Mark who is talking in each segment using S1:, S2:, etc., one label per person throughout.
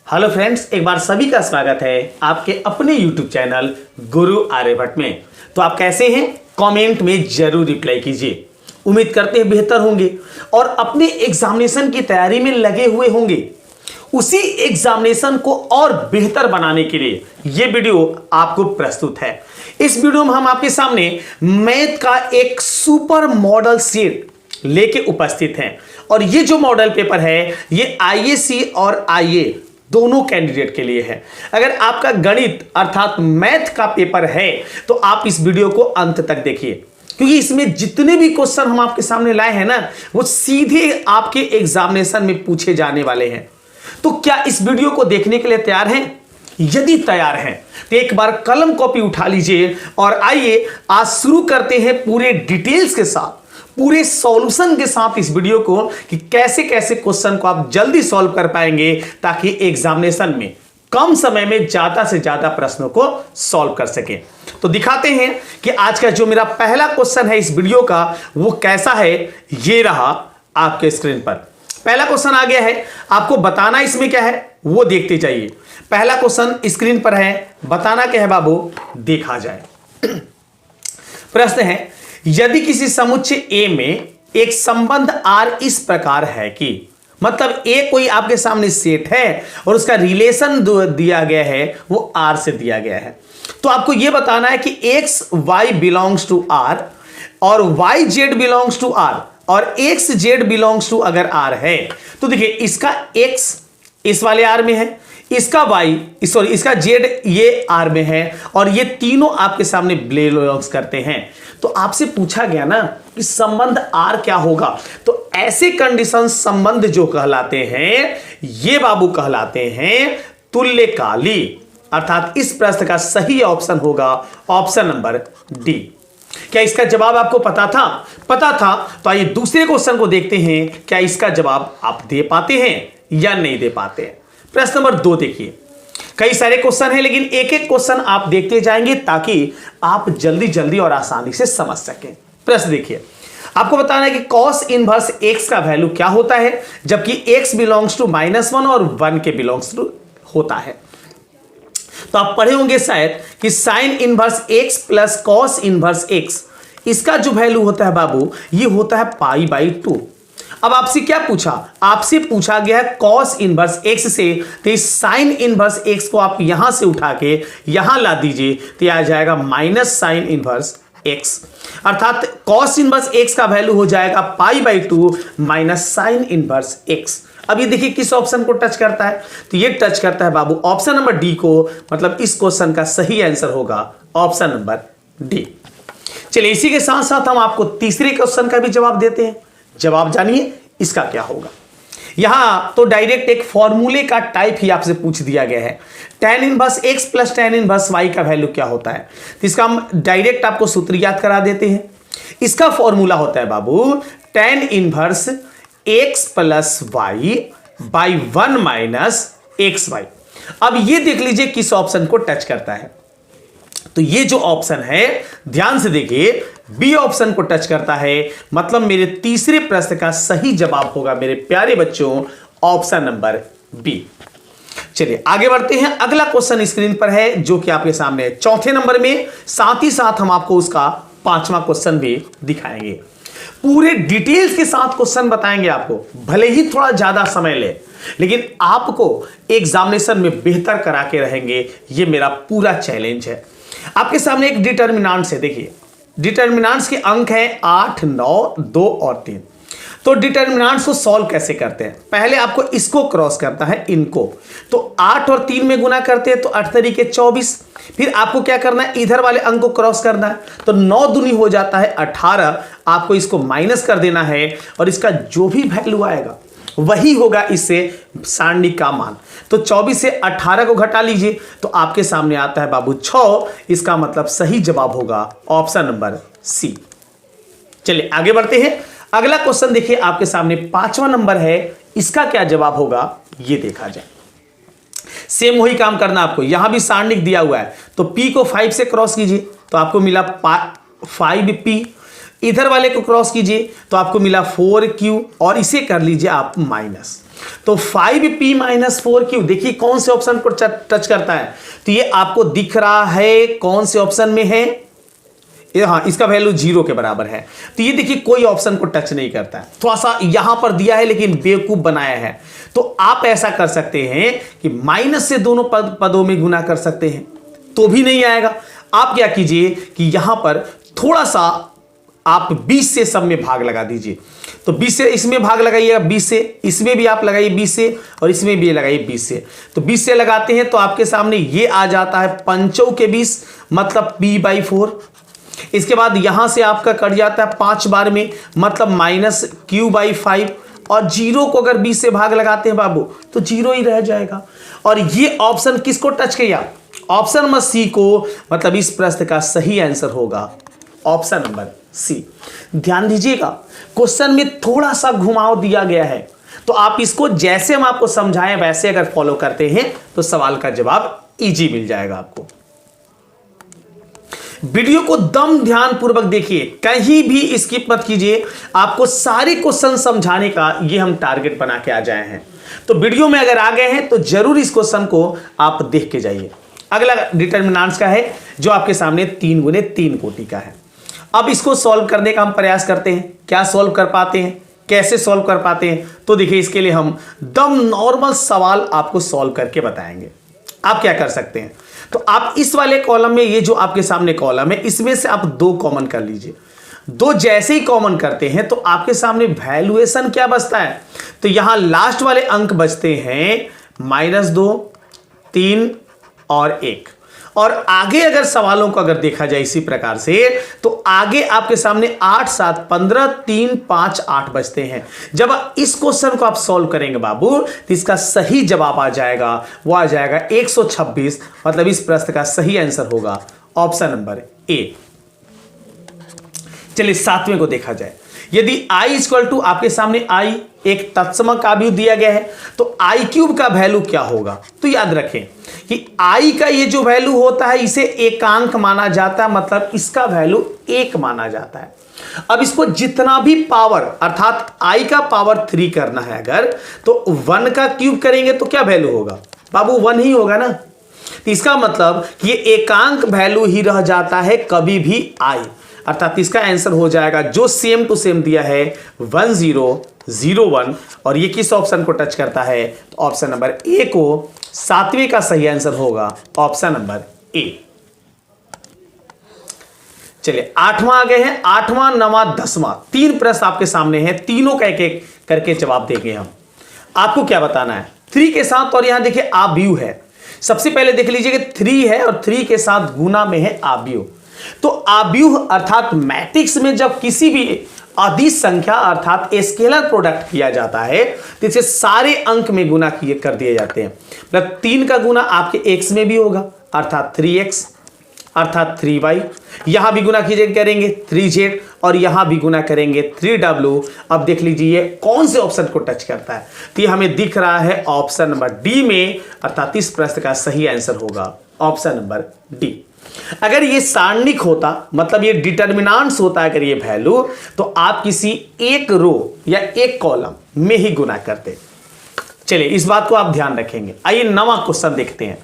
S1: Hello friends, एक बार सभी का स्वागत है आपके अपने YouTube चैनल गुरु आर्यभट्ट में। तो आप कैसे हैं? कमेंट में जरूर रिप्लाई कीजिए। उम्मीद करते हैं बेहतर होंगे और अपने एग्जामिनेशन की तैयारी में लगे हुए होंगे। उसी एग्जामिनेशन को और बेहतर बनाने के लिए यह वीडियो आपको प्रस्तुत है। इस वीडियो में हम आपके सामने मैथ का एक सुपर मॉडल सेट लेके उपस्थित हैं और ये जो मॉडल पेपर है ये आईएसी और आईए दोनों कैंडिडेट के लिए है। अगर आपका गणित अर्थात मैथ का पेपर है तो आप इस वीडियो को अंत तक देखिए, क्योंकि इसमें जितने भी क्वेश्चन हम आपके सामने लाए हैं ना, वो सीधे आपके एग्जामिनेशन में पूछे जाने वाले हैं। तो क्या इस वीडियो को देखने के लिए तैयार हैं? यदि तैयार हैं तो एक बार कलम कॉपी उठा लीजिए और आइए आज शुरू करते हैं पूरे डिटेल्स के साथ, पूरे सॉल्यूशन के साथ इस वीडियो को कि कैसे कैसे क्वेश्चन को आप जल्दी सॉल्व कर पाएंगे ताकि एग्जामिनेशन में कम समय में ज्यादा से ज्यादा प्रश्नों को सॉल्व कर सके। तो दिखाते हैं कि आज का जो मेरा पहला क्वेश्चन है इस वीडियो का वो कैसा है। ये रहा आपके स्क्रीन पर पहला क्वेश्चन आ गया है। आपको बताना इसमें क्या है वो देखते जाइए। पहला क्वेश्चन स्क्रीन पर है, बताना क्या है बाबू, देखा जाए। प्रश्न है, यदि किसी समुच्चय ए में एक संबंध आर इस प्रकार है कि, मतलब ए कोई आपके सामने सेट है और उसका रिलेशन दिया गया है वो आर से दिया गया है, तो आपको यह बताना है कि X Y belongs to R और Y Z belongs to R और एक्स जेड बिलोंग्स टू अगर आर है तो देखिए इसका एक्स इस वाले आर में है, इसका इसका जेड ये आर में है और ये तीनों आपके सामने बिलोंग्स करते हैं। तो आपसे पूछा गया ना कि संबंध आर क्या होगा, तो ऐसे कंडीशन संबंध जो कहलाते हैं ये बाबू कहलाते हैं तुल्यकाली। अर्थात इस प्रश्न का सही ऑप्शन होगा ऑप्शन नंबर डी। क्या इसका जवाब आपको पता था? पता था तो आइए दूसरे क्वेश्चन को देखते हैं, क्या इसका जवाब आप दे पाते हैं या नहीं दे पाते हैं। प्रश्न नंबर 2 देखिए, कई सारे क्वेश्चन हैं लेकिन एक एक क्वेश्चन आप देखते जाएंगे ताकि आप जल्दी जल्दी और आसानी से समझ सकें। प्रश्न देखिए, आपको बताना है कि cos इनवर्स x का वैल्यू क्या होता है जबकि x बिलोंग्स टू -1 और 1 के बिलोंग्स टू होता है। तो आप पढ़े होंगे शायद कि sin inverse x plus cos inverse x, इसका जो वैल्यू होता है बाबू ये होता है π/2। अब आपसे क्या पूछा? आपसे पूछा गया है cos इनवर्स x से, तो इस sin इनवर्स x को आप यहां से उठा के यहां ला दीजिए तो यह आ जाएगा -sin इनवर्स x। अर्थात cos इनवर्स x का वैल्यू हो जाएगा π/2 sin इनवर्स x। अब ये देखिए किस ऑप्शन को टच करता है, तो ये टच करता है बाबू ऑप्शन नंबर डी को, मतलब इस क्वेश्चन का सही आंसर होगा ऑप्शन नंबर डी। चलिए इसी के साथ साथ हम आपको तीसरे क्वेश्चन का भी जवाब देते हैं। जवाब जानिए इसका क्या होगा। यहां तो डायरेक्ट एक फॉर्मूले का टाइप ही आपसे पूछ दिया गया है, tan inverse x plus tan inverse y का वैल्यू क्या होता है। तो इसका हम डायरेक्ट आपको सूत्र याद करा देते हैं। इसका फॉर्मूला होता है बाबू tan inverse x plus y by 1 minus xy। अब ये देख लीजिए किस ऑप्शन को टच करता है, तो ये जो ऑप्शन है ध्यान से देखिए बी ऑप्शन को टच करता है, मतलब मेरे तीसरे प्रश्न का सही जवाब होगा मेरे प्यारे बच्चों ऑप्शन नंबर बी। चलिए आगे बढ़ते हैं। अगला क्वेश्चन स्क्रीन पर है जो कि आपके सामने है चौथे नंबर में, साथ ही साथ हम आपको उसका 5वां क्वेश्चन भी दिखाएंगे। पूरे डिटेल्स के साथ क्वेश्चन बताएंगे आपको, भले ही थोड़ा ज्यादा समय ले लेकिन आपको एग्जामिनेशन में बेहतर करा के रहेंगे, ये मेरा पूरा चैलेंज है। आपके सामने एक डिटर्मिनेंट्स है, देखिए डिटर्मिनेंट्स के अंक हैं 8, 9, 2 और 3। तो डिटर्मिनेंट्स को सॉल्व कैसे करते हैं? पहले आपको इसको क्रॉस करता है इनको, तो 8 और 3 में गुना करते हैं तो 8 तरीके 24। फिर आपको क्या करना है, इधर वाले अंक को क्रॉस करना है, तो 9 दूनी हो जाता है 18। आपको इसको माइनस कर देना है और इसका जो भी वैल्यू आएगा वही होगा इससे सारणी का मान। तो 24 से 18 को घटा लीजिए तो आपके सामने आता है बाबू 6। इसका मतलब सही जवाब होगा ऑप्शन नंबर सी। चलिए आगे बढ़ते हैं। अगला क्वेश्चन देखिए आपके सामने 5वां नंबर है, इसका क्या जवाब होगा ये देखा जाए। सेम वही काम करना आपको, यहां भी सारणिक दिया हुआ है तो p को 5 से क्रॉस कीजिए तो आपको मिला 5p, इधर वाले को क्रॉस कीजिए तो आपको मिला 4q और इसे कर लीजिए आप माइनस। तो 5p माइनस 4q, देखिए कौन से ऑप्शन को टच करता है, तो ये आपको दिख रहा है कौन से ऑप्शन में है, हाँ इसका वैल्यू 0 के बराबर है। तो ये देखिए कोई ऑप्शन को टच नहीं करता है, थोड़ा सा यहां पर दिया है लेकिन बेवकूफ बनाया है। तो आप ऐसा कर सकते हैं कि माइनस से दोनों पदों में गुना कर सकते हैं तो भी नहीं आएगा। आप क्या कीजिए कि यहां पर थोड़ा सा आप 20 से सब में भाग लगा दीजिए। तो 20 से इसमें भाग लगाइएगा, 20 से इसमें भी आप लगाइए 20 से, और इसमें भी लगाइए 20 से। तो 20 से लगाते हैं तो आपके सामने ये आ जाता है 5 के 20 मतलब p/4। इसके बाद यहां से आपका कट जाता है 5 बार में मतलब -q/5, और 0 को अगर 20 से भाग लगाते हैं बाबू तो 0 ही रह जाएगा। और ये ऑप्शन किसको टच किया, ऑप्शन नंबर सी को, मतलब इस प्रश्न का सही आंसर होगा ऑप्शन नंबर सी। ध्यान दीजिएगा क्वेश्चन में थोड़ा सा घुमाव दिया गया है, तो आप इसको जैसे हम आपको समझाएं वैसे अगर फॉलो करते हैं तो सवाल का जवाब इजी मिल जाएगा आपको। वीडियो को दम ध्यान पूर्वक देखिए, कहीं भी स्किप मत कीजिए। आपको सारे क्वेश्चन समझाने का ये हम टारगेट बना के आ जाए हैं। तो वीडियो में अगर आ गए हैं तो जरूर इस क्वेश्चन को आप देख के जाइए। अगला डिटर्मिनेंट्स का है जो आपके सामने 3 गुने 3 कोटि का है। अब इसको सॉल्व करने का हम प्रयास करते हैं। क्या सॉल्व कर पाते हैं, कैसे सॉल्व कर पाते हैं, तो देखिए इसके लिए हम दम नॉर्मल सवाल आपको सॉल्व करके बताएंगे। आप क्या कर सकते हैं, तो आप इस वाले कॉलम में, ये जो आपके सामने कॉलम है, इसमें से आप 2 कॉमन कर लीजिए। 2 जैसे ही कॉमन करते हैं तो आपके सामने वैल्यूएशन क्या बचता है, तो यहां लास्ट वाले अंक बचते हैं -2, 3 और 1। और आगे अगर सवालों को अगर देखा जाए इसी प्रकार से, तो आगे आपके सामने 8, 7, 15, 3, 5, 8 बचते हैं। जब इस क्वेश्चन को आप सॉल्व करेंगे बाबू तो इसका सही जवाब आ जाएगा, वो आ जाएगा 126। मतलब इस प्रश्न का सही आंसर होगा ऑप्शन नंबर ए। चलिए 7वें को देखा जाए। यदि i इक्वल टू आपके सामने i एक तत्समक आव्यूह दिया गया है तो i³ का वैल्यू क्या होगा, तो याद रखें कि i का ये जो वैल्यू होता है इसे एकांक माना जाता है, मतलब इसका वैल्यू 1 माना जाता है। अब इसको जितना भी पावर अर्थात i का पावर 3 करना है अगर, तो 1 का क्यूब करेंगे तो क्या वैल्यू होगा बाबू, 1 ही होगा ना। तो इसका मतलब ये एकांक वैल्यू ही रह जाता है कभी भी i, अर्थात इसका आंसर हो जाएगा जो सेम टू सेम दिया है 1001, और ये किस ऑप्शन को टच करता है, तो ऑप्शन नंबर ए को 7वें का सही आंसर होगा ऑप्शन नंबर ए। चलिए 8वां आ गए हैं, 8वां, 9वां, 10वां 3 प्रश्न आपके सामने हैं, तीनों का एक एक करके जवाब देंगे हम। आपको क्या बताना है 3 के साथ, और यहां देखिए आव्यूह है। सबसे पहले देख लीजिए कि 3 है और 3 के साथ गुना में है आव्यूह। तो आव्यूह अर्थात मैट्रिक्स में जब किसी भी अदिश संख्या अर्थात स्केलर प्रोडक्ट किया जाता है तो इसे सारे अंक में गुना किए कर दिए जाते हैं। मतलब 3 का गुना आपके x में भी होगा अर्थात 3x अर्थात 3y, यहां भी गुना कीजिए करेंगे 3z, और यहां भी गुना करेंगे 3w। अब देख लीजिए कौन से ऑप्शन को टच करता है, तो ये हमें दिख रहा है ऑप्शन नंबर डी में, अर्थात इस प्रश्न का सही आंसर होगा ऑप्शन नंबर डी। अगर ये सारणिक होता, मतलब ये डिटर्मिनेंट्स होता है अगर ये वैल्यू, तो आप किसी एक रो या एक कॉलम में ही गुना करते। चलिए इस बात को आप ध्यान रखेंगे। आइए 9वां क्वेश्चन देखते हैं।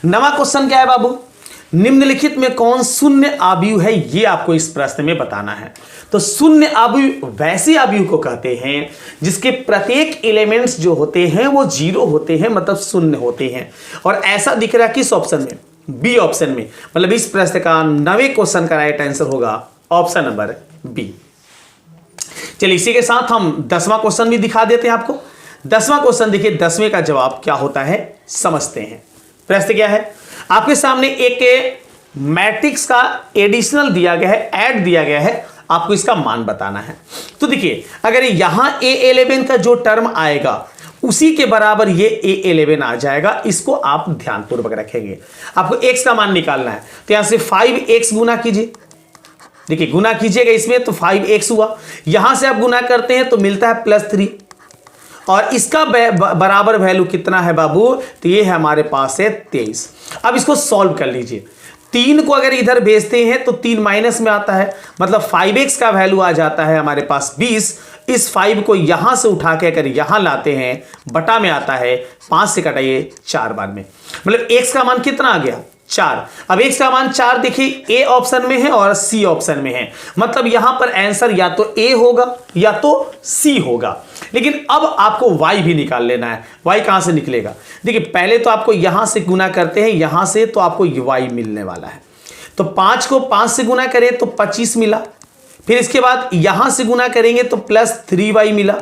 S1: 9वां क्वेश्चन क्या है बाबू, निम्नलिखित में कौन शून्य आव्यूह है, ये आपको इस प्रश्न में बताना है। तो शून्य आव्यूह वैसे आव्यूह को कहते हैं जिसके प्रत्येक एलिमेंट्स जो होते हैं वो 0 होते हैं, मतलब शून्य होते हैं। और ऐसा दिख रहा है किस ऑप्शन में, बी ऑप्शन में। मतलब इस प्रश्न का 9वें क्वेश्चन का राइट आंसर होगा ऑप्शन नंबर बी। चलिए इसी के साथ हम 10वां क्वेश्चन भी दिखा देते हैं आपको। 10वां क्वेश्चन देखिए, 10वें का जवाब क्या होता है समझते हैं। प्रश्न क्या है, आपके सामने एक मैट्रिक्स का एडिशनल दिया गया है, ऐड दिया गया है, आपको इसका मान बताना है। तो देखिए अगर यहां A11 का जो टर्म आएगा उसी के बराबर ये A11 आ जाएगा, इसको आप ध्यानपूर्वक रखेंगे। आपको x का मान निकालना है, तो यहां से 5x गुना कीजिए। देखिए गुना कीजिएगा इसमें तो 5x हुआ, यहां से आप गुना करते हैं तो मिलता है +3, और इसका बराबर वैल्यू कितना है बाबू, तो ये है हमारे पास है 23। अब इसको सॉल्व कर लीजिए। 3 को अगर इधर भेजते हैं तो 3 माइनस में आता है, मतलब 5x का वैल्यू आ जाता है हमारे पास 20, इस 5 को यहां से उठा के अगर यहां लाते हैं, बटा में आता है 5 से कटाइए 4 बार में, मतलब x का मान कितना आ गया 4। अब x का मान 4 देखिए ए ऑप्शन में है और सी ऑप्शन में है, मतलब यहां पर आंसर या तो ए होगा या तो सी होगा। लेकिन अब आपको y भी निकाल लेना है। y कहां से निकलेगा, देखिए पहले तो आपको यहां से गुना करते हैं, यहां से तो आपको y मिलने वाला है। तो 5 को 5 से गुना करें तो 25 मिला, फिर इसके बाद यहां से गुना करेंगे तो प्लस 3y मिला,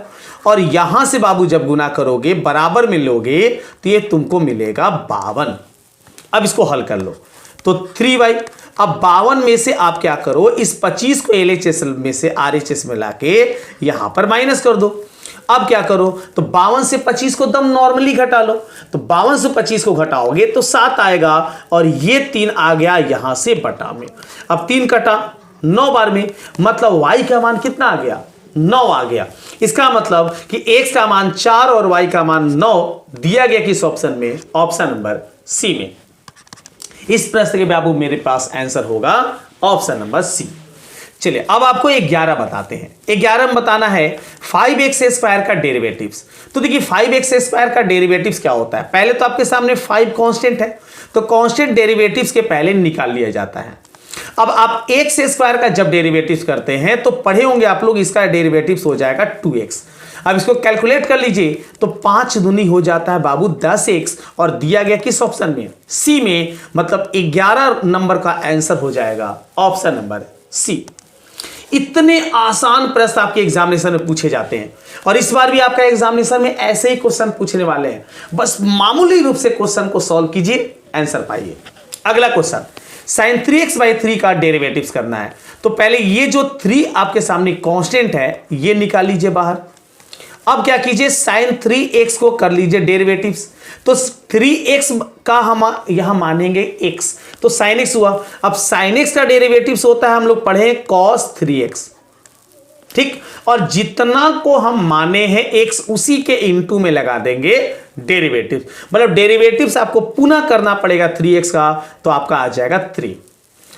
S1: और यहां से बाबू जब गुना करोगे बराबर में लोगे तो ये तुमको मिलेगा 52। अब इसको हल कर लो तो 3y। अब 52 में से आप क्या करो, इस 25 को LHS में से RHS में लाके यहां पर माइनस कर दो। अब क्या करो, तो 52 से 25 को दम नॉर्मली घटा लो, तो 52 से 25 को घटाओगे तो 7 आएगा, और ये 3 आ गया यहां से बटा में। अब 3 कटा 9 बार में, मतलब y का मान कितना आ गया 9 आ गया। इसका मतलब कि x का मान 4 और y का मान 9 दिया गया किस ऑप्शन में, ऑप्शन नंबर सी में। इस प्रश्न के बाबू मेरे पास आंसर होगा ऑप्शन नंबर सी। चलिए अब आपको 11 बताते हैं। 11 में बताना है 5x² का डेरिवेटिव्स। तो देखिए 5x² का डेरिवेटिव्स क्या होता है, पहले तो आपके सामने 5 कांस्टेंट है, तो कांस्टेंट डेरिवेटिव्स के पहले निकाल लिया जाता है। अब आप x² का जब डेरिवेटिव्स करते हैं तो पढ़े होंगे आप लोग, इसका डेरिवेटिव्स हो जाएगा 2x। अब इसको कैलकुलेट कर लीजिए तो 5 दूनी हो जाता है बाबू 10x, और दिया गया किस ऑप्शन में, सी में, मतलब 11 नंबर का आंसर हो जाएगा ऑप्शन नंबर सी। इतने आसान प्रश्न आपके एग्जामिनेशन में पूछे जाते हैं, और इस बार भी आपका एग्जामिनेशन में ऐसे ही क्वेश्चन पूछने वाले हैं। बस मामूली रूप से क्वेश्चन को सॉल्व कीजिए, आंसर पाइए। अगला क्वेश्चन sin 3x/3 का डेरिवेटिव्स करना है। तो पहले ये जो 3 आपके सामने कांस्टेंट है ये निकाल लीजिए बाहर। अब क्या कीजिए, sin 3x को कर लीजिए डेरिवेटिव्स। तो 3x का हम यहां मानेंगे x, तो sin x हुआ। अब sin x का डेरिवेटिव्स होता है, हम लोग पढ़े cos 3x, ठीक, और जितना को हम माने हैं x उसी के इनटू में लगा देंगे डेरिवेटिव, मतलब डेरिवेटिव्स आपको पुनः करना पड़ेगा 3x का, तो आपका आ जाएगा 3।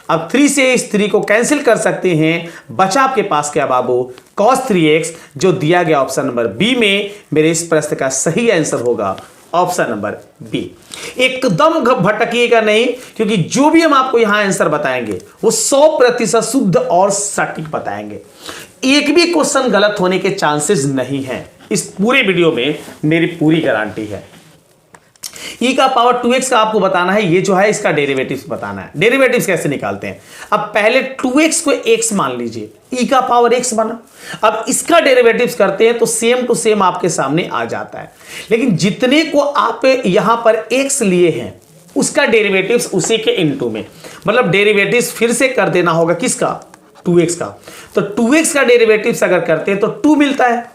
S1: अब 3 से इस 3 को कैंसिल कर सकते हैं, बचा आपके पास क्या बाबू, cos 3x, जो दिया गया ऑप्शन नंबर बी में। मेरे इस प्रश्न का सही आंसर होगा ऑप्शन नंबर बी। एकदम भटकिएगा नहीं, क्योंकि जो भी हम आपको यहां आंसर बताएंगे वो 100% शुद्ध और सटीक बताएंगे। एक भी क्वेश्चन गलत होने के चांसेस नहीं हैं। इस पूरे वीडियो में मेरी पूरी गारंटी है। e का पावर 2x का आपको बताना है, ये जो है इसका डेरिवेटिव्स बताना है। डेरिवेटिव्स कैसे निकालते हैं, अब पहले 2x को x मान लीजिए, e का पावर x बना। अब इसका डेरिवेटिव्स करते हैं तो सेम टू सेम आपके सामने आ जाता है, लेकिन जितने को आप यहां पर x लिए हैं उसका डेरिवेटिव्स उसी के इनटू में, मतलब डेरिवेटिव्स फिर से कर देना होगा किसका, 2x का। तो 2x का डेरिवेटिव्स अगर करते हैं तो 2 मिलता है,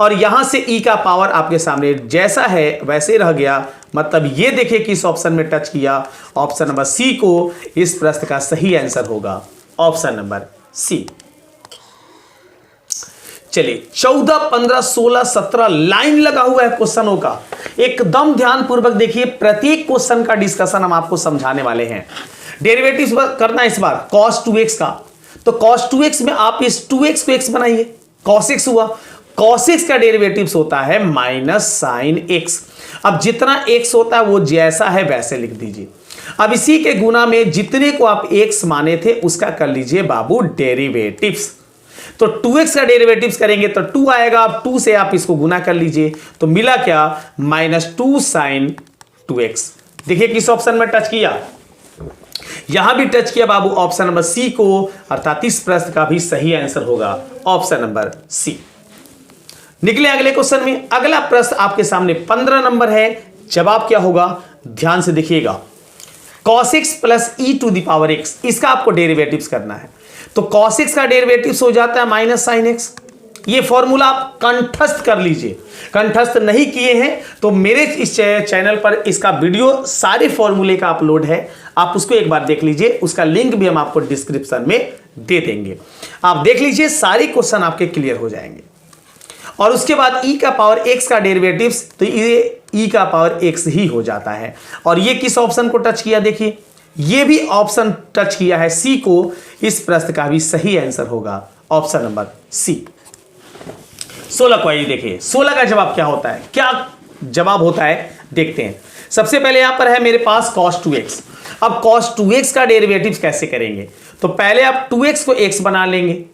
S1: और यहां से e का पावर आपके सामने जैसा है वैसे रह गया, मतलब ये देखिए किस ऑप्शन में टच किया, ऑप्शन नंबर सी को। इस प्रश्न का सही आंसर होगा ऑप्शन नंबर सी। चलिए 14, 15, 16, 17 लाइन लगा हुआ है क्वेश्चनों का। एकदम ध्यान पूर्वक देखिए, प्रत्येक क्वेश्चन का डिस्कशन हम आपको समझाने वाले हैं। डेरिवेटिव्स करना इस बार cos 2x का, तो cos 2x में आप इस 2x को x बनाइए, cos x हुआ। cos x का डेरिवेटिव्स होता है माइनस साइन x। अब जितना x होता है वो जैसा है वैसे लिख दीजिए। अब इसी के गुना में जितने को आप x माने थे उसका कर लीजिए बाबू डेरिवेटिव्स। तो 2x का डेरिवेटिव्स करेंगे तो 2 आएगा। अब 2 से आप इसको गुना कर लीजिए तो मिला क्या, -2 साइन 2x। देखिए किस ऑप्शन में टच किया, यहां भी टच किया बाबू ऑप्शन नंबर सी को, अर्थात इस प्रश्न का भी सही आंसर होगा ऑप्शन नंबर सी। निकले अगले क्वेश्चन में। अगला प्रश्न आपके सामने 15 नंबर है। जवाब क्या होगा, ध्यान से देखिएगा। cos x plus e to the power x, इसका आपको डेरिवेटिव्स करना है। तो cos x का डेरिवेटिव्स हो जाता है माइनस साइन x। ये फॉर्मूला आप कंठस्थ कर लीजिए, कंठस्थ नहीं किए हैं तो मेरे इस चैनल पर इसका वीडियो सारे फॉर्मूले का अपलोड है, आप उसको एक बार देख लीजिए। उसका लिंक भी हम आपको डिस्क्रिप्शन में दे देंगे, आप देख लीजिए, सारे क्वेश्चन आपके क्लियर हो जाएंगे। और उसके बाद e का पावर x का डेरिवेटिव्स, तो ये e का पावर x ही हो जाता है। और ये किस ऑप्शन को टच किया, देखिए ये भी ऑप्शन टच किया है सी को। इस प्रश्न का भी सही आंसर होगा ऑप्शन नंबर सी। 16 को आइए देखिए 16 का जवाब क्या होता है, क्या जवाब होता है देखते हैं। सबसे पहले यहां पर है मेरे पास cos 2x। अब cos 2x का डेरिवेटिव कैसे करेंगे, तो पहले आप 2x को x बना लेंगे,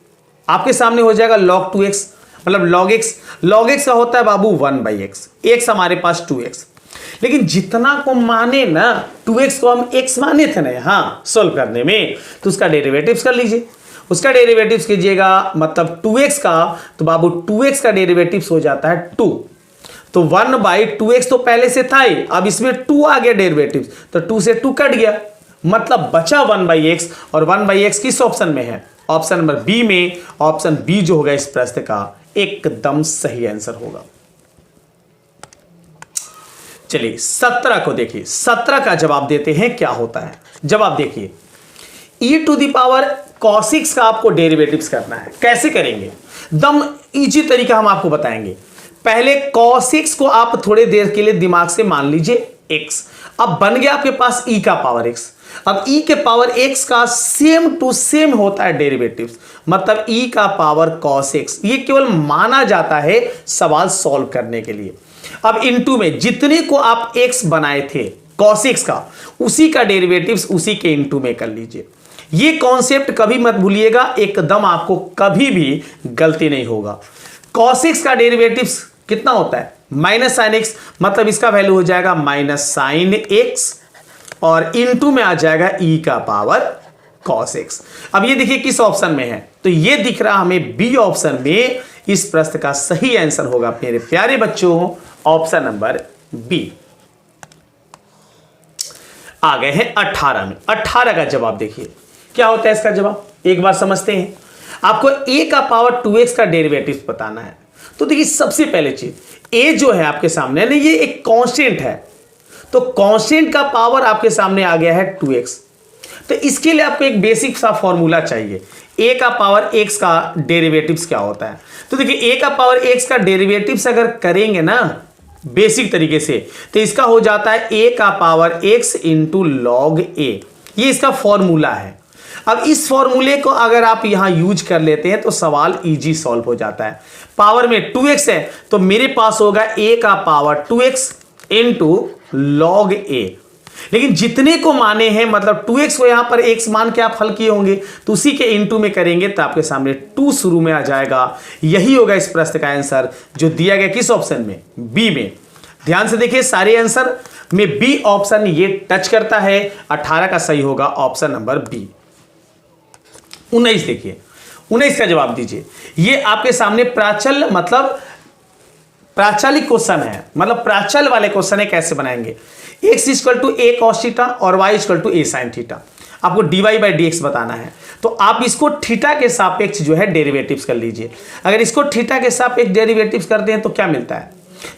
S1: आपके सामने हो जाएगा log 2x, मतलब log x। log x का होता है बाबू 1/x, x हमारे पास 2x, लेकिन जितना को माने ना 2x को हम x माने थे ना यहां सोल्व करने में, तो उसका डेरिवेटिव्स कर लीजिए। उसका डेरिवेटिव्स कीजिएगा मतलब 2x का, तो बाबू 2x का डेरिवेटिव्स हो जाता है 2, तो 1/2x तो पहले से था ही, अब इसमें 2 आ गया डेरिवेटिव्स, तो 2 से 2 कट गया, मतलब बचा 1/x, और 1/x किस ऑप्शन में है, ऑप्शन नंबर बी में। ऑप्शन बी जो होगा इस प्रश्न का एकदम सही आंसर होगा। चलिए 17 को देखिए, 17 का जवाब देते हैं क्या होता है। जवाब देखिए, e⁻ cos x का आपको डेरिवेटिव्स करना है। कैसे करेंगे, दम इजी तरीका हम आपको बताएंगे। पहले cos x को आप थोड़ी देर के लिए दिमाग से मान लीजिए x, अब बन गया आपके पास e का पावर x। अब e के पावर x का सेम टू सेम होता है डेरिवेटिव्स, मतलब e का पावर cos x, ये केवल माना जाता है सवाल सॉल्व करने के लिए। अब इनटू में जितने को आप x बनाए थे cos x का, उसी का डेरिवेटिव्स उसी के इनटू में कर लीजिए। ये कॉन्सेप्ट कभी मत भूलिएगा, एकदम आपको कभी भी गलती नहीं होगा। cos x का डेरिवेटिव्स कितना होता है, माइनस साइन x, मतलब इसका वैल्यू हो जाएगा माइनस साइन x, और इनटू में आ जाएगा e का पावर cos x। अब ये देखिए किस ऑप्शन में है, तो ये दिख रहा हमें बी ऑप्शन में। इस प्रश्न का सही आंसर होगा मेरे प्यारे बच्चों ऑप्शन नंबर बी। आ गए हैं 18 में। 18 का जवाब देखिए क्या होता है इसका जवाब, एक बार समझते हैं। आपको a का पावर 2x का डेरिवेटिव बताना है, तो देखिए सबसे पहले चीज a जो है आपके सामने ना, ये एक कांस्टेंट है, तो कांस्टेंट का पावर आपके सामने आ गया है 2x। तो इसके लिए आपको एक बेसिक सा फॉर्मूला चाहिए, a का पावर x का डेरिवेटिव्स क्या होता है। तो देखिए a का पावर x का डेरिवेटिव्स अगर करेंगे ना बेसिक तरीके से, तो इसका हो जाता है a का power x into log a, ये इसका फॉर्मूला है। अब इस फॉर्मूले को अगर आप यहां यूज कर लेते हैं तो सवाल इजी सॉल्व हो जाता है। पावर में 2x है, तो मेरे पास होगा a का power 2x into log a, लेकिन जितने को माने हैं मतलब 2x को यहां पर x मान के आप हल किए होंगे, तो उसी के इनटू में करेंगे तो आपके सामने 2 शुरू में आ जाएगा। यही होगा इस प्रश्न का आंसर जो दिया गया किस ऑप्शन में, बी में। ध्यान से देखिए सारे आंसर में बी ऑप्शन ये टच करता है। 18 का सही होगा ऑप्शन नंबर बी। 19 देखिए, 19 का जवाब दीजिए। ये आपके सामने प्राचल मतलब प्राचलिक क्वेश्चन है, मतलब प्राचल वाले क्वेश्चन है। कैसे बनाएंगे, x equal to a cos theta और y equal to a sin theta, आपको dy/dx बताना है। तो आप इसको थीटा के सापेक्ष जो है डेरिवेटिव्स कर लीजिए। अगर इसको थीटा के सापेक्ष डेरिवेटिव्स करते हैं तो क्या मिलता है,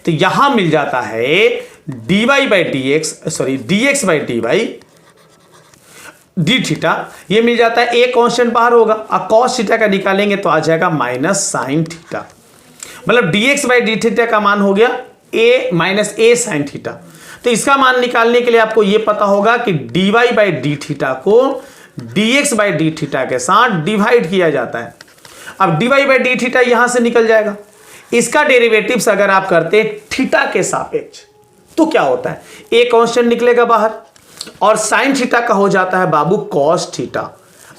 S1: तो यहां मिल जाता है dx/dy d थीटा, ये मिल जाता है। a कांस्टेंट बाहर होगा, अब cos थीटा का निकालेंगे तो आ जाएगा माइनस साइन थीटा, मतलब dx/d का मान हो गया a minus a sine theta. तो इसका मान निकालने के लिए आपको यह पता होगा कि dy/d को dx/d के साथ डिवाइड किया जाता है। अब dy/d यहां से निकल जाएगा। इसका डेरिवेटिव्स अगर आप करते थीटा के सापेक्ष तो क्या होता है, a कांस्टेंट निकलेगा बाहर और साइन थीटा का हो जाता है बाबू cos थीटा।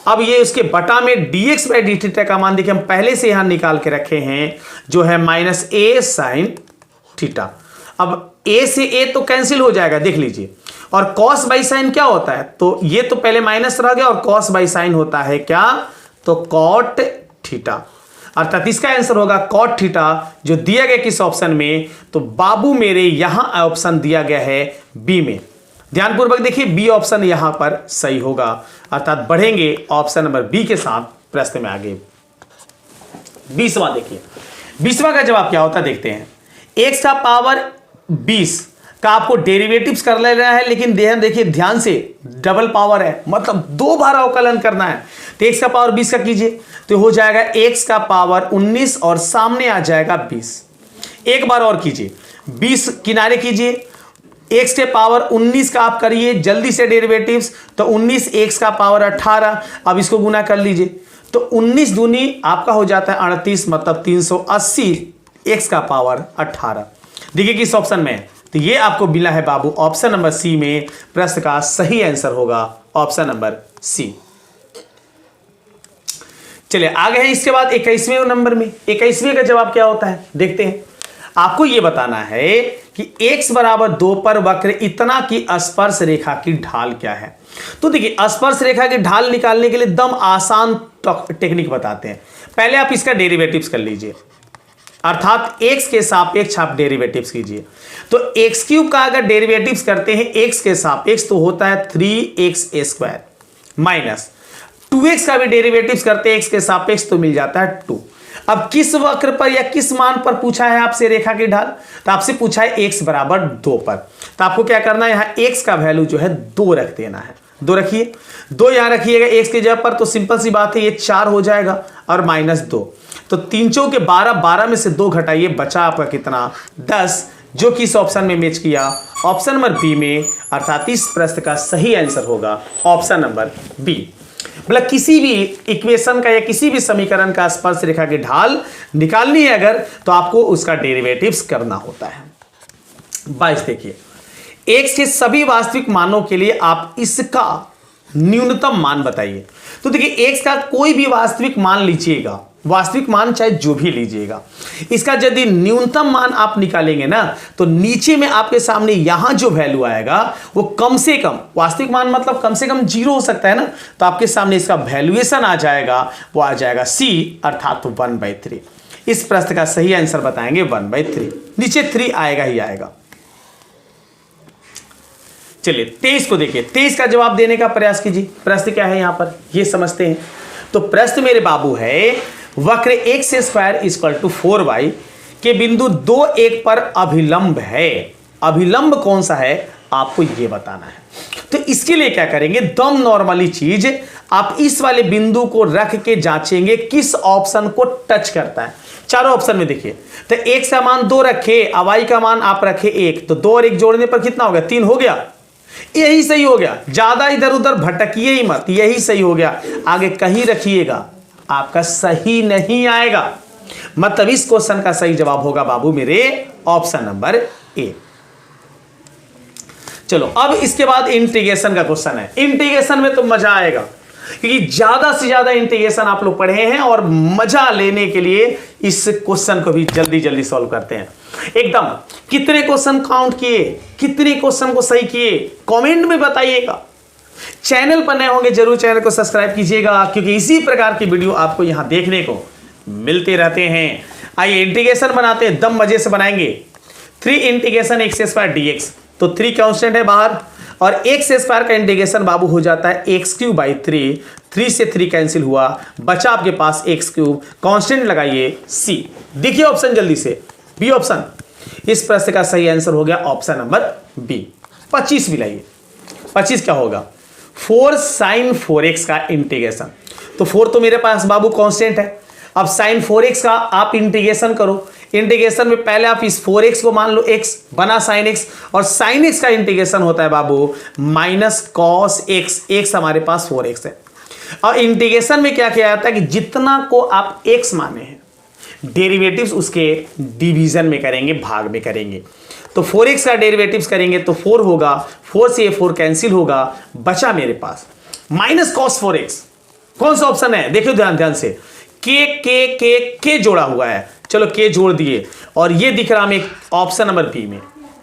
S1: अब ये उसके बटा में dx/d का मान देखिए हम पहले से यहां निकाल के रखे हैं जो है माइनस a साइन थीटा। अब a से a तो कैंसिल हो जाएगा देख लीजिए, और cos बाई साइन क्या होता है, तो ये तो पहले माइनस रह गया और cos बाई साइन होता है क्या, तो cot थीटा, अर्थात इसका आंसर होगा cot थीटा जो दिया गया किस ऑप्शन में, तो बाबू मेरे यहां ऑप्शन दिया गया है बी में। ध्यानपूर्वक देखिए बी ऑप्शन यहां पर सही होगा, अर्थात बढ़ेंगे ऑप्शन नंबर बी के साथ प्रश्न में आगे। 20वां देखिए, 20वां का जवाब क्या होता है देखते हैं। x का पावर 20 का आपको डेरिवेटिव्स कर लेना है, लेकिन देखिए ध्यान से डबल पावर है, मतलब 2 बार अवकलन करना है। तो x का पावर 20 का कीजिए तो हो जाएगा x का पावर 19 और सामने आ जाएगा 20। एक बार और कीजिए, 20 किनारे कीजिए, x के पावर 19 का आप करिए जल्दी से डेरिवेटिव्स, तो 19 x का पावर 18। अब इसको गुना कर लीजिए तो 19 दूनी आपका हो जाता है 38, मतलब 380 x का पावर 18। देखिए किस ऑप्शन में है, तो ये आपको मिला है बाबू ऑप्शन नंबर सी में। प्रश्न का सही आंसर होगा ऑप्शन नंबर सी। चलिए आगे हैं इसके बाद 21वें नंबर में। 21वें का जवाब क्या होता है देखते हैं। आपको यह बताना है कि x बराबर 2 पर वक्र इतना की स्पर्श रेखा की ढाल क्या है। तो देखिए स्पर्श रेखा की ढाल निकालने के लिए एकदम आसान टेक्निक बताते हैं। पहले आप इसका डेरिवेटिव्स कर लीजिए, अर्थात x के सापेक्ष आप डेरिवेटिव्स कीजिए। तो x क्यूब का अगर डेरिवेटिव्स करते हैं x के सापेक्ष तो होता है 3x² माइनस 2x का भी डेरिवेटिव्स करते हैं x के सापेक्ष तो मिल जाता है 2। अब किस वक्र पर या किस मान पर पूछा है आपसे रेखा की ढाल, तो आपसे पूछा है x बराबर 2 पर। तो आपको क्या करना है, यहां x का वैल्यू जो है 2 रख देना है। 2 रखिए, 2 यहां रखिएगा x की जगह पर, तो सिंपल सी बात है ये 4 हो जाएगा और माइनस 2, तो 3 चौके 12, 12 में से 2 घटाइए, बचा आपका कितना 10, जो कि इस ऑप्शन में मैच किया ऑप्शन नंबर बी में, अर्थात इस प्रश्न का सही आंसर होगा ऑप्शन नंबर बी। मतलब किसी भी इक्वेशन का या किसी भी समीकरण का स्पर्श रेखा की ढाल निकालनी है अगर, तो आपको उसका डेरिवेटिव्स करना होता है। 22 देखिए, x के सभी वास्तविक मानों के लिए आप इसका न्यूनतम मान बताइए। तो देखिए x का कोई भी वास्तविक मान लीजिएगा, वास्तविक मान चाहे जो भी लीजिएगा, इसका यदि न्यूनतम मान आप निकालेंगे ना, तो नीचे में आपके सामने यहां जो वैल्यू आएगा वो कम से कम, वास्तविक मान मतलब कम से कम 0 हो सकता है ना, तो आपके सामने इसका वैल्यूएशन आ जाएगा, वो आ जाएगा C अर्थात 1/3। इस प्रश्न का सही आंसर बताएंगे 1/3, नीचे 3 आएगा ही आएगा। चलिए 23 को देखिए, 23 का जवाब देने का प्रयास कीजिए। प्रश्न क्या है यहां पर ये समझते हैं। तो प्रश्न मेरे बाबू है, वक्र x² = 4y के बिंदु 2, 1 पर अभिलंब है। अभिलंब कौन सा है आपको ये बताना है। तो इसके लिए क्या करेंगे, दम नॉर्मली चीज आप इस वाले बिंदु को रख के जांचेंगे किस ऑप्शन को टच करता है। चारों ऑप्शन में देखिए, तो x का मान 2 रखे, y का मान आप रखे 1, तो 2 और 1 जोड़ने पर कितना हो गया, 3 हो गया। यही सही हो गया, ज्यादा इधर उधर भटकिए ही मत, यही सही हो गया। आगे कहीं रखिएगा आपका सही नहीं आएगा। मतलब इस क्वेश्चन का सही जवाब होगा बाबू मेरे ऑप्शन नंबर ए। चलो अब इसके बाद इंटीग्रेशन का क्वेश्चन है। इंटीग्रेशन में तो मजा आएगा, क्योंकि ज्यादा से ज्यादा इंटीग्रेशन आप लोग पढ़े हैं और मजा लेने के लिए इस क्वेश्चन को भी जल्दी जल्दी सॉल्व करते हैं एकदम। कितने क्वेश्चन काउंट किए, कितने क्वेश्चन को सही किए, कमेंट में बताइएगा। चैनल पर नए होंगे जरूर चैनल को सब्सक्राइब कीजिएगा, क्योंकि इसी प्रकार की वीडियो आपको यहां देखने को मिलते रहते हैं। आइए इंटीग्रेशन बनाते हैं, दम मजे से बनाएंगे। 3 इंटीग्रेशन x² dx, तो 3 कांस्टेंट है बाहर, और x² का इंटीग्रेशन बाबू हो जाता है x³ 3 से 3 कैंसिल हुआ, बचा आपके पास x³, कांस्टेंट लगाइए c। देखिए ऑप्शन जल्दी से, बी ऑप्शन। इस प्रश्न का सही आंसर हो गया ऑप्शन नंबर बी। 25 भी लाइए, 25 क्या होगा, 4 sin 4x का इंटीग्रेशन। तो 4 तो मेरे पास बाबू कांस्टेंट है, अब sin 4x का आप इंटीग्रेशन करो। इंटीग्रेशन में पहले आप इस 4x को मान लो x बना sin x, और sin x का इंटीग्रेशन होता है बाबू -cos x, x हमारे पास 4x है। और इंटीग्रेशन में क्या किया जाता है कि जितना को आप x माने हैं डेरिवेटिव्स उसके डिवीजन में करेंगे, भाग में करेंगे। तो 4x का डेरिवेटिव्स करेंगे तो 4 होगा, 4 से 4 कैंसिल होगा, बचा मेरे पास -cos 4x। कौन सा ऑप्शन है देखिए ध्यान से, के जोड़ा हुआ है, चलो के जोड़ दिए, और ये दिख रहा हमें ऑप्शन नंबर बी में।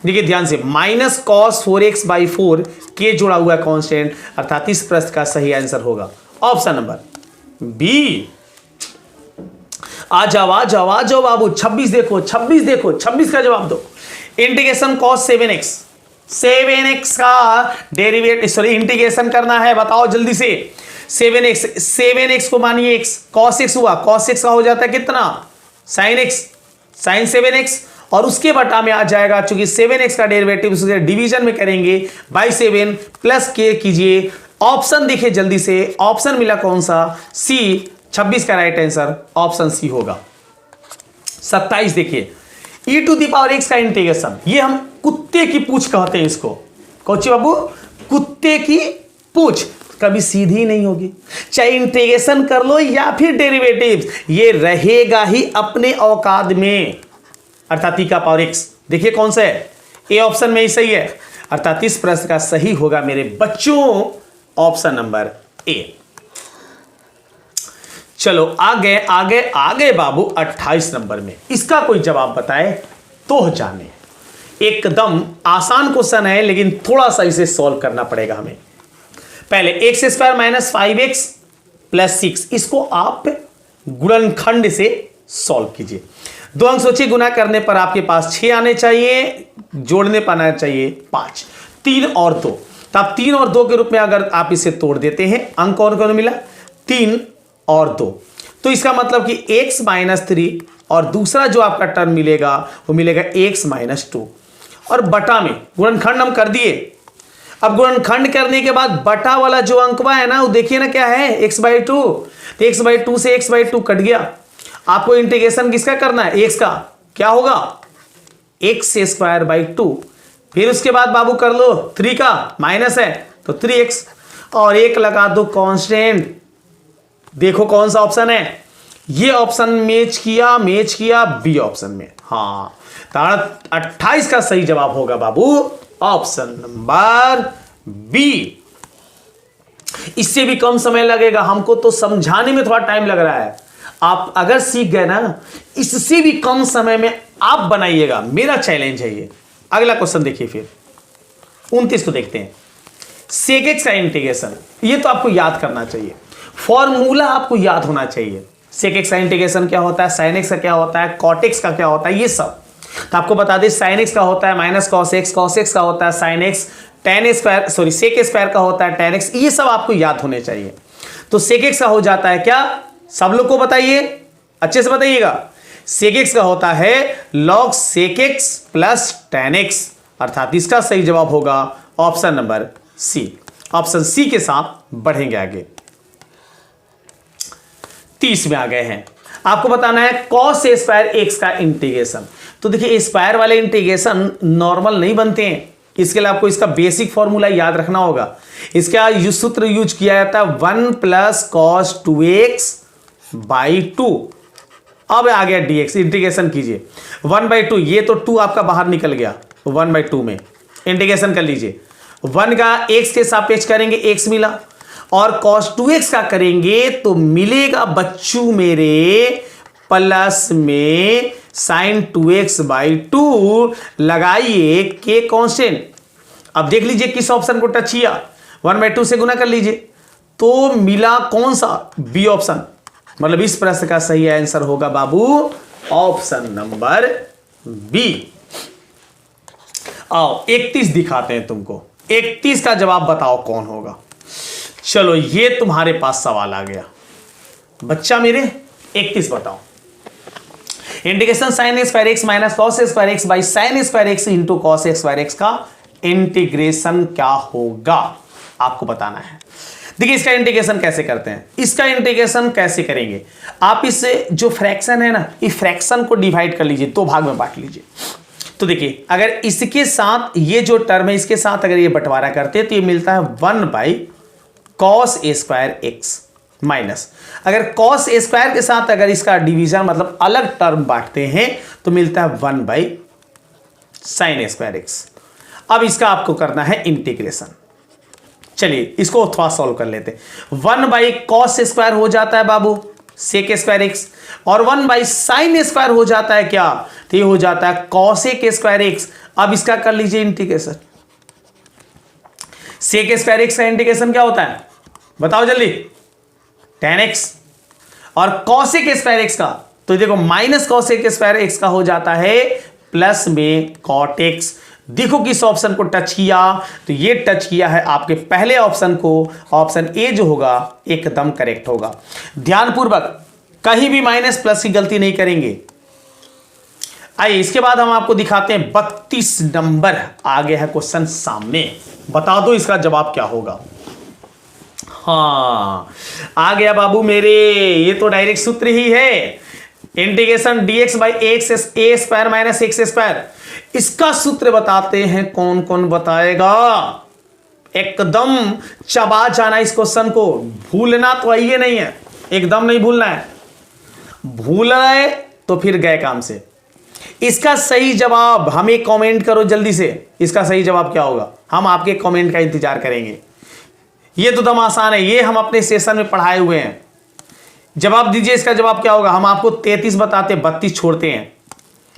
S1: देखिए ध्यान से, -cos 4x/4 के जोड़ा हुआ है कांस्टेंट, अर्थात इस प्रश्न का सही आंसर होगा ऑप्शन नंबर बी। आ जाओ बाबू, 26 देखो, 26 का जवाब दो। इंटीग्रेशन cos 7x का डेरिवेटिव, सॉरी इंटीग्रेशन करना है, बताओ जल्दी से। 7x को मानिए x, cos x हुआ, cos x का हो जाता है कितना, sin x, sin 7x, और उसके बटा में आ जाएगा, चूंकि 7x का डेरिवेटिव उसके डिवीजन में करेंगे बाई 7 प्लस के कीजिए। ऑप्शन देखिए जल्दी से, ऑप्शन मिला कौन सा, सी। 26 का राइट आंसर ऑप्शन सी होगा। 27 देखिए, e⁻x का इंटीग्रेशन, ये हम कुत्ते की पूछ कहते हैं इसको। कौची बाबू, कुत्ते की पूछ, कभी सीधी नहीं होगी, चाहे इंटीग्रेशन कर लो या फिर डेरिवेटिव्स, ये रहेगा ही अपने औकात में। अर्थात e का पावर x। देखिए कौन सा है, ए ऑप्शन में ही सही है, अर्थात इस प्रश्न का सही होगा मेरे बच्चों ऑप्शन नंबर ए। चलो आगे आगे आगे बाबू 28 नंबर में इसका कोई जवाब बताए तो जाने। एकदम आसान क्वेश्चन है लेकिन थोड़ा सा इसे सॉल्व करना पड़ेगा हमें। पहले x square minus 5x plus 6, इसको आप गुणनखंड से सॉल्व कीजिए। दो अंक सोचिए, गुना करने पर आपके पास 6 आने चाहिए, जोड़ने पर आना चाहिए 5। 3 और 2, तो आप 3 और 2 के रूप में अगर आप इसे तोड़ देते हैं, अंक कौन मिला 3 और 2, तो इसका मतलब कि x माइनस 3 और दूसरा जो आपका टर्म मिलेगा वो मिलेगा x माइनस 2 और बटा में गुणनखंड हम कर दिए। अब गुणनखंड करने के बाद बटा वाला जो अंकवा है ना वो देखिए ना क्या है x/2, तो x/2 से x/2 कट गया। आपको इंटीग्रेशन किसका करना है, x का, क्या होगा x²/2। फिर उसके बाद बाबू कर लो 3 का, माइनस है तो 3x और 1 लगा दो कांस्टेंट। देखो कौन सा ऑप्शन है, ये ऑप्शन मैच किया बी ऑप्शन में। हाँ, तो 28 का सही जवाब होगा बाबू ऑप्शन नंबर बी। इससे भी कम समय लगेगा, हमको तो समझाने में थोड़ा टाइम लग रहा है। आप अगर सीख गए ना, इससे भी कम समय में आप बनाइएगा, मेरा चैलेंज है ये। अगला क्वेश्चन देखिए फिर 29 को देखते हैं। सेक एक्स का इंटीग्रेशन, ये तो आपको याद करना चाहिए, फॉर्मूला आपको याद होना चाहिए। सेक एक्स का इंटीग्रेशन क्या होता है, साइन एक्स का क्या होता है, कॉट एक्स का क्या होता है, ये सब तो आपको बता दें। साइन एक्स का होता है minus cos x, cos x का होता है sine x, tan x square sorry sec square का होता है टेन एक्स, ये सब आपको याद होने चाहिए। तो सेक एक्स का हो जाता है क्या, सब लोग को बताइए, अच्छे से बताइएगा। सेक एक्स का होता है log sec x plus tan x, अर्थात इसका सही जवाब होगा option number C. Option C के साथ बढ़ेंगे आगे। 30 में आ गए हैं, आपको बताना है कॉस ए स्क्वायर एक्स का इंटीग्रेशन। तो देखिए स्क्वायर वाले इंटीग्रेशन नॉर्मल नहीं बनते हैं, इसके लिए आपको इसका बेसिक फॉर्मूला याद रखना होगा। इसका सूत्र यूज किया जाता है 1 प्लस कॉस 2x/2। अब आ गया dx, इंटीग्रेशन कीजिए 1/2, ये तो 2 आपका बाहर निकल गया, 1/2 में इंटीग्रेशन कर लीजिए। 1 का x के सापेक्ष करेंगे x मिला, और cos 2x का करेंगे तो मिलेगा बच्चों मेरे प्लस में sin 2x/2 लगाइए के कांस्टेंट। अब देख लीजिए किस ऑप्शन को टच किया, 1/2 से गुना कर लीजिए तो मिला कौन सा, बी ऑप्शन। मतलब इस प्रश्न का सही आंसर होगा बाबू ऑप्शन नंबर बी। आओ 31 दिखाते हैं तुमको, 31 का जवाब बताओ कौन होगा। चलो ये तुम्हारे पास सवाल आ गया बच्चा मेरे, 31 बताओ। Integration sine a square x minus cos a square x by sine a square x into cos a square x का इंटीग्रेशन क्या होगा, आपको बताना है। देखिए इसका इंटीग्रेशन कैसे करते हैं, इसका इंटीग्रेशन कैसे करेंगे, आप इस जो फ्रैक्शन है ना, इस फ्रैक्शन को डिवाइड कर लीजिए, 2 भाग में बांट लीजिए। तो देखिए अगर इसके साथ ये जो टर्म है इसके साथ अगर ये बंटवारा करते हैं तो ये मिलता है 1 cos ए स्क्वायर एक्स माइनस, अगर cos ए स्क्वायर के साथ अगर इसका डिवीजन मतलब अलग टर्म बांटते हैं तो मिलता है 1 sin ए स्क्वायर एक्स। अब इसका आपको करना है इंटीग्रेशन, चलिए इसको थोड़ा सॉल्व कर लेते हैं। 1 cos ए स्क्वायर हो जाता है बाबू सेक ए स्क्वायर एक्स, और 1 sin ए स्क्वायर हो जाता है क्या, तो ये हो जाता है cos ए स्क्वायर एक्स। अब इसका कर लीजिए इंटीग्रेशन। सेक ए स्क्वायर एक्स का इंटीग्रेशन क्या होता है बताओ जल्दी, tan x, और cos ए स्क्वायर एक्स का तो देखो माइनस cos ए स्क्वायर एक्स का हो जाता है प्लस में cot x। देखो किस ऑप्शन को टच किया, तो ये टच किया है आपके पहले ऑप्शन को, ऑप्शन ए जो होगा एकदम करेक्ट होगा। ध्यानपूर्वक कहीं भी माइनस प्लस की गलती नहीं करेंगे। आइए इसके बाद हम आपको दिखाते हैं 32 नंबर आ गया है क्वेश्चन सामने, बता दो इसका जवाब क्या होगा। हाँ आ गया बाबू मेरे, ये तो डायरेक्ट सूत्र ही है, integration dx by x A square minus x square. इसका सूत्र बताते हैं, कौन कौन बताएगा, एकदम चबा जाना इस क्वेश्चन को, भूलना तो आइए नहीं है, एकदम नहीं भूलना है, भूल रहे तो फिर गए काम से। इसका सही जवाब हमें कमेंट करो जल्दी से। इसका सही जवाब क्या होगा? हम आपके कमेंट का इंतजार करेंगे। ये तो दम आसान है, ये हम अपने सेशन में पढ़ाए हुए हैं। जवाब दीजिए, इसका जवाब क्या होगा? हम आपको 33 बताते 32 छोड़ते हैं।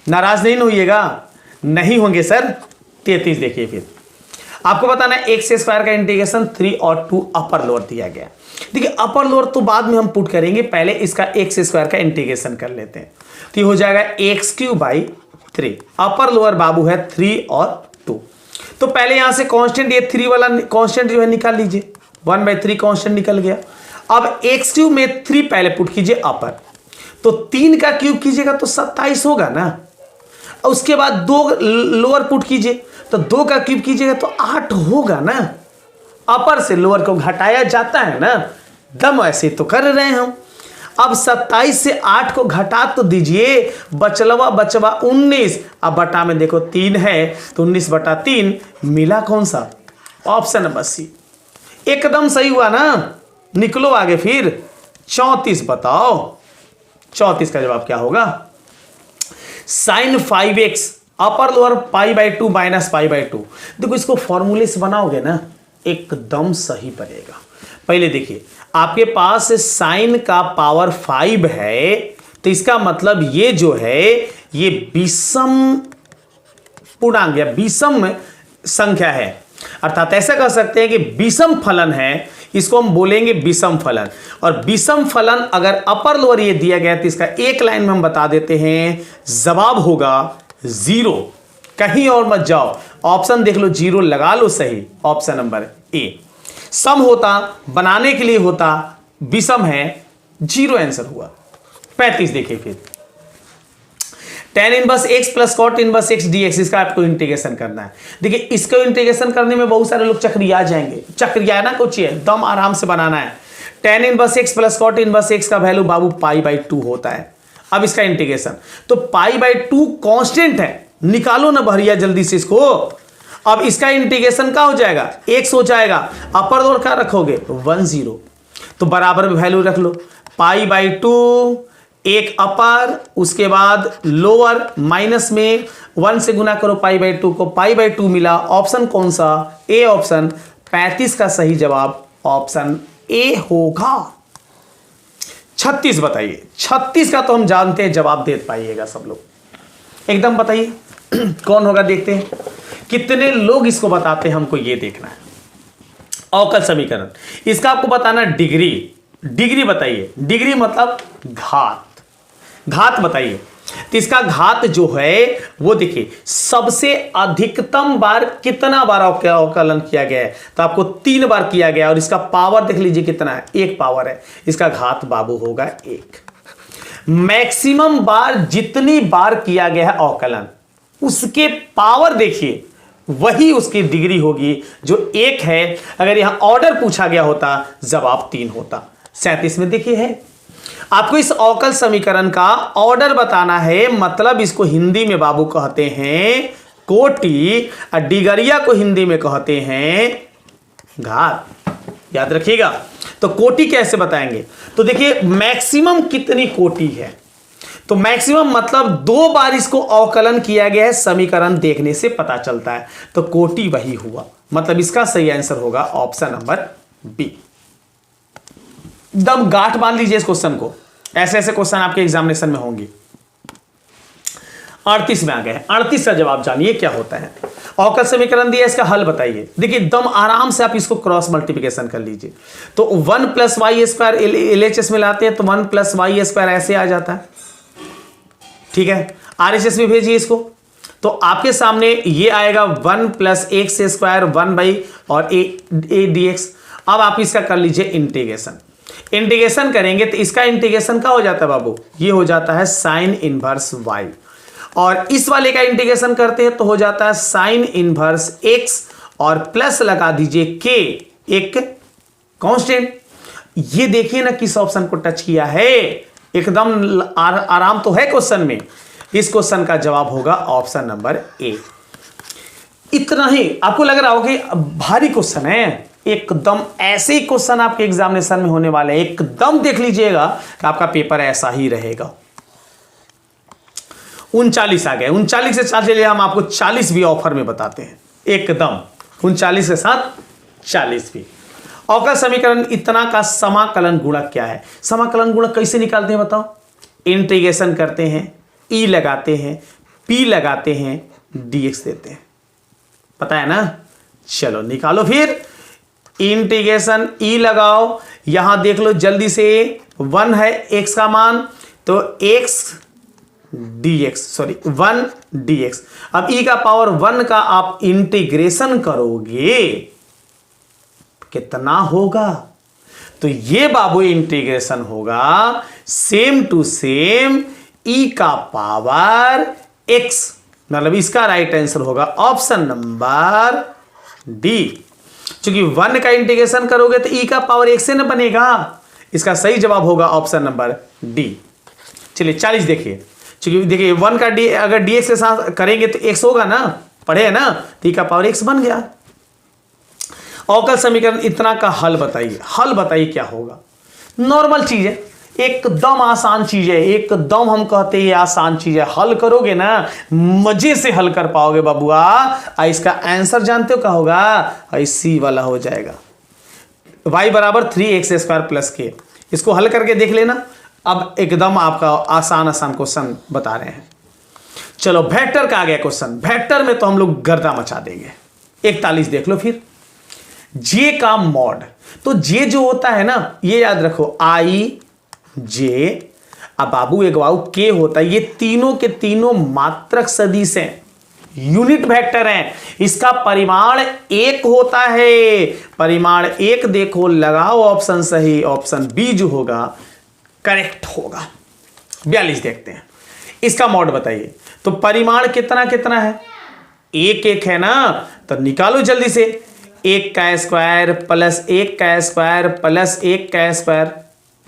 S1: नाराज नहीं होइएगा। नहीं होंगे सर। 33 देखिए, फिर आपको बताना है एक्स स्क्वायर का इंटीग्रेशन 3 और 2 अपर लोअर दिया गया। देखिए अपर लोअर तो बाद में हम पुट करेंगे, पहले इसका एक्स स्क्वायर का इंटीग्रेशन कर लेते हैं। तो ये हो जाएगा x³/3। अपर लोअर बाबू है 3 और 2। तो पहले यहां से कांस्टेंट, ये 3 वाला कांस्टेंट जो है निकाल लीजिए। 1/3 कांस्टेंट निकल गया। अब x³ में 3 पहले पुट कीजिए अपर, तो 3 का क्यूब कीजिएगा तो 27 होगा ना। और उसके बाद 2 लोअर पुट कीजिए, तो 2 का क्यूब कीजिएगा तो 8 होगा ना। अपर से लोअर को घटाया जाता है ना, दम ऐसे तो कर रहे हैं हम। अब 27 से 8 को घटा तो दीजिए, बचलवा 19। अब बटा में देखो 3 है, तो 19/3 मिला कौन सा? Option number C. एकदम सही हुआ ना। निकलो आगे फिर। 34 बताओ, 34 का जवाब क्या होगा? sin 5x upper lower π/2 minus π/2। देखो इसको फॉर्मूले से बनाओगे ना, एकदम सही पड़ेगा। पहले देखिए, आपके पास साइन का पावर 5 है, तो इसका मतलब ये जो है ये विषम पूर्णांक या विषम संख्या है। अर्थात ऐसा कह सकते हैं कि विषम फलन है, इसको हम बोलेंगे विषम फलन। और विषम फलन अगर अपर लोअर ये दिया गया तो इसका एक लाइन में हम बता देते हैं, जवाब होगा 0। कहीं और मत जाओ, ऑप्शन देख लो, 0 लगा लो सही। Option number A. सम होता, बनाने के लिए होता, विषम है, 0 आंसर हुआ। 35 देखिए फिर, tan inverse x plus cot inverse x dx, इसका आपको इंटीग्रेशन करना है। देखिए इसको इंटीग्रेशन करने में बहुत सारे लोग चक्रिया जाएंगे। चक्रियाना कुछ है, दम आराम से बनाना है। tan inverse x plus cot inverse x का वैल्यू बाबू π/2 होता है। अब इसका इंटीग्रेशन, तो π/2 कांस्टेंट है, निकालो ना भैया जल्दी से इसको। अब इसका इंटीग्रेशन क्या हो जाएगा? x हो जाएगा। अपर लोअर क्या रखोगे? 10, तो बराबर में वैल्यू रख लो। π/2 एक अपर, उसके बाद लोअर, माइनस में 1 से गुना करो π/2 को, π/2 मिला। ऑप्शन कौन सा? A option. 35 का सही जवाब ऑप्शन ए होगा। 36 बताइए। 36 का तो हम जानते हैं, जवाब दे पाइएगा सब लोग, एकदम बताइए कौन होगा। देखते हैं कितने लोग इसको बताते हैं, हमको ये देखना है। अवकल समीकरण, इसका आपको बताना डिग्री। डिग्री बताइए। डिग्री मतलब घात। घात बताइए। तो इसका घात जो है वो देखिए, सबसे अधिकतम बार कितना बार अवकलन किया गया है? तो आपको 3 बार किया गया, और इसका पावर देख लीजिए कितना है, 1 पावर है। इसका घात बाबू होगा 1। मैक्सिमम बार जितनी बार किया गया है अवकलन, उसके पावर देखिए, वही उसकी डिग्री होगी, जो 1 है। अगर यहां ऑर्डर पूछा गया होता, जवाब 3 होता। 37 में देखिए है, आपको इस अवकल समीकरण का ऑर्डर बताना है। मतलब इसको हिंदी में बाबू कहते हैं कोटि, और डिगरिया को हिंदी में कहते हैं घात। याद रखिएगा। तो कोटि कैसे बताएंगे? तो देखिए मैक्सिमम कितनी कोटि है, तो मैक्सिमम मतलब 2 बार इसको अवकलन किया गया है, समीकरण देखने से पता चलता है। तो कोटि वही हुआ, मतलब इसका सही आंसर होगा ऑप्शन नंबर बी। दम गांठ बांध लीजिए इस क्वेश्चन को, ऐसे ऐसे क्वेश्चन आपके एग्जामिनेशन में होंगे। 38 में आ गए। 38 का जवाब जानिए क्या होता है। अवकल समीकरण दिया, इसका हल बताइए। देखिए दम आराम से आप इसको क्रॉस मल्टीप्लिकेशन कर लीजिए। तो 1 + y² LHS में लाते हैं तो 1 + y² ऐसे आ जाता है, ठीक है। RHS में भेजिए इसको, तो आपके सामने ये आएगा 1 + x² 1 और a dx। अब आप इसका कर लीजिए इंटीग्रेशन। इंटीग्रेशन करेंगे तो इसका इंटीग्रेशन क्या हो जाता है बाबू? ये हो जाता है sin इनवर्स y। और इस वाले का इंटीग्रेशन करते हैं तो हो जाता है sin इनवर्स x, और प्लस लगा दीजिए k, एक कांस्टेंट। ये देखिए ना किस ऑप्शन को टच किया है, एकदम आराम तो है क्वेश्चन में। इस क्वेश्चन का जवाब होगा ऑप्शन नंबर ए। इतना ही आपको लग रहा होगा कि भारी क्वेश्चन है, एकदम ऐसे ही क्वेश्चन आपके एग्जामिनेशन में होने वाले हैं। एकदम देख लीजिएगा कि आपका पेपर ऐसा ही रहेगा। 39 आ गए। 39 के साथ चलिए हम आपको 40 भी ऑफर में बताते हैं एकदम। 39 के साथ 40 भी। अवकल समीकरण इतना का समाकलन गुणक क्या है? समाकलन गुणक कैसे निकालते हैं बताओ? इंटीग्रेशन करते हैं, ई लगाते हैं, पी लगाते हैं, dx देते हैं। पता है ना? चलो निकालो फिर। इंटीग्रेशन ई लगाओ, यहां देख लो जल्दी से, 1 है x का मान, तो x dx, सॉरी 1 dx। अब e का पावर 1 का आप इंटीग्रेशन करोगे कितना होगा? तो ये बाबू इंटीग्रेशन होगा सेम टू सेम e का पावर x, मतलब इसका राइट आंसर होगा ऑप्शन नंबर डी। क्योंकि 1 का इंटीग्रेशन करोगे तो e का पावर x से ना बनेगा। इसका सही जवाब होगा ऑप्शन नंबर डी। चलिए 40 देखिए, क्योंकि देखिए 1 का डी अगर dx के साथ करेंगे तो x होगा ना, पढ़े है ना, तो e का पावर x बन गया। अवकल समीकरण इतना का हल बताइए। हल बताइए क्या होगा? नॉर्मल चीज है, एकदम आसान चीज है, एकदम हम कहते हैं आसान चीज है। हल करोगे ना मजे से हल कर पाओगे बबुआ। इसका आंसर जानते हो क्या होगा? सी वाला हो जाएगा, y बराबर 3x² प्लस के। इसको हल करके देख लेना। अब एकदम आपका आसान आसान क्वेश्चन बता रहे हैं। चलो वेक्टर का आ गया क्वेश्चन। वेक्टर में तो हम लोग गर्दा मचा देंगे। 41 देख लो फिर। जे का मॉड, तो जे जो होता है ना, ये याद रखो, आई जे, अब बाबू एक बाबू के होता है। ये तीनों के तीनों मात्रक सदिश हैं, यूनिट वेक्टर हैं। इसका परिमाण 1 होता है। परिमाण 1 देखो, लगाओ ऑप्शन सही, ऑप्शन बी जो होगा करेक्ट होगा। 42 देखते हैं, इसका मॉड बताइए। तो परिमाण कितना कितना है? 1 है ना, तो निकालो जल्दी से। 1 का स्क्वायर प्लस 1 का स्क्वायर प्लस 1 का स्क्वायर,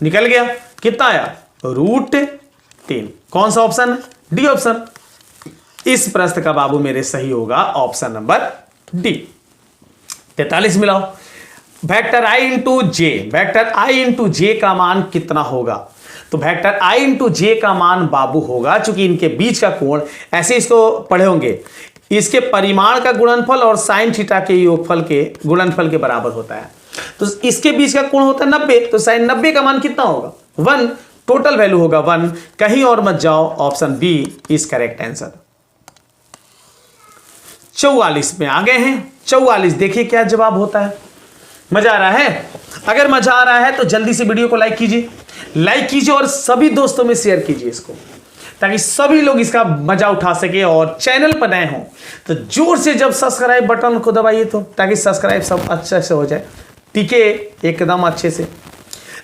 S1: निकल गया। कितना आया? √3। कौन सा ऑप्शन? D option. इस प्रश्न का बाबू मेरे सही होगा ऑप्शन नंबर डी। 43 मिलाओ। Vector i into J, vector i into J का मान कितना होगा? तो वेक्टर i इंटू जे का मान बाबू होगा, चूंकि इनके बीच का कोण, ऐसे इसको पढ़े होंगे, इसके परिमाण का गुणनफल और साइन थीटा के योगफल के गुणनफल के बराबर होता है। तो इसके बीच का कोण होता है 90, तो साइन 90 का मान कितना होगा? 1। टोटल वैल्यू होगा 1। कहीं और मत जाओ, option B is correct answer. 44 में आ गए हैं। 44 देखिए क्या जवाब होता है। मजा आ रहा है? अगर मजा आ रहा है तो जल्दी से वीडियो को लाइक कीजिए, लाइक कीजिए और सभी दोस्तों में शेयर कीजिए इसको, ताकि सभी लोग इसका मजा उठा सके। और चैनल पर नए हों तो जोर से जब सब्सक्राइब बटन को दबाइए, तो ताकि सब्सक्राइब सब अच्छे से हो जाए, ठीक है, एकदम अच्छे से।